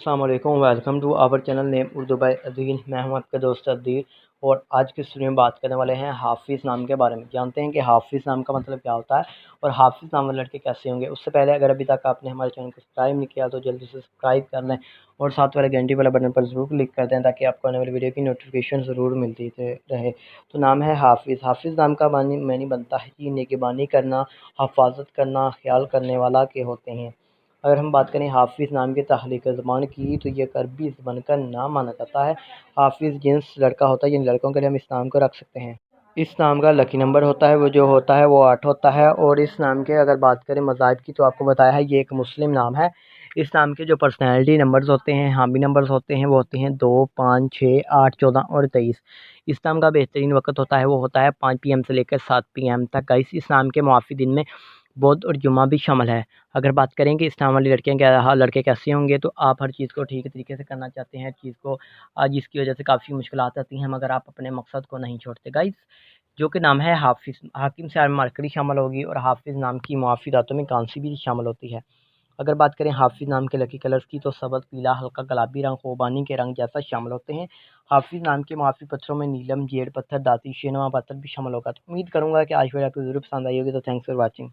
अस्सलाम वालेकुम, welcome to our channel name Urdu by Adeel. मैं हूं आपका दोस्त अदील और आज की स्टोरी में बात करने वाले हैं हाफिज़ नाम के बारे में। जानते हैं कि हाफिज़ नाम का मतलब क्या होता है और हाफिज़ नाम वाले लड़के कैसे होंगे। उससे पहले अगर अभी तक आपने हमारे चैनल को सब्सक्राइब नहीं किया तो जल्दी से सब्सक्राइब कर लें और साथ वाले घंटी वाला बटन पर ज़रूर क्लिक कर दें ताकि आपको आने वाली वीडियो की नोटिफिकेशन ज़रूर मिलती रहे। तो नाम है हाफिज़। हाफिज़ नाम का मानी बनता है कि निगरानी करना, हिफाजत करना, ख्याल करने वाला के होते हैं। अगर हम बात करें हाफिज़ नाम की तख्लीक़ ज़बान की तो ये अरबी ज़बान का नाम माना जाता है। हाफिज़ जिन्स लड़का होता है, जिन लड़कों के लिए हम इस नाम को रख सकते हैं। इस नाम का लकी नंबर होता है वो 8 होता है। और इस नाम के अगर बात करें मज़ाहिब की तो आपको बताया है ये एक मुस्लिम नाम है। इस नाम के जो पर्सनैलिटी नंबर्स होते हैं, हामी नंबर्स होते हैं, वो होते हैं 2, 5, 6, 8, 14 और 23। इस नाम का बेहतरीन वक़्त होता है वो होता है 5 PM से लेकर 7 PM तक। गाइस इस नाम के मुआफ़ी दिन में बुध और जुम्मा भी शामिल है। अगर बात करें कि इस्लाम वाली लड़के कैसे होंगे तो आप हर चीज़ को ठीक तरीके से करना चाहते हैं, हर चीज़ को जिसकी वजह से काफ़ी मुश्किलात आती हैं मगर आप अपने मकसद को नहीं छोड़ते। गाइस जो कि नाम है हाफिज़, हाकिम से मरकरी शामिल होगी और हाफिज़ नाम की मुआफ़ी रातों में कांसी भी शामिल होती है। अगर बात करें हाफिज़ नाम के लकी कलर्स की तो सब्ज़, पीला, हल्का गुलाबी रंग, खुबानी के रंग जैसा शामिल होते हैं। हाफिज़ नाम के मुआफ़ी पत्थरों में नीलम, जेड पत्थर, दाती, शेनुमा पत्थर भी शामिल होगा। तो उम्मीद करूँगा कि आज वीडियो आपको ज़रूर पसंद आई होगी। तो थैंक्स फॉर वॉचिंग।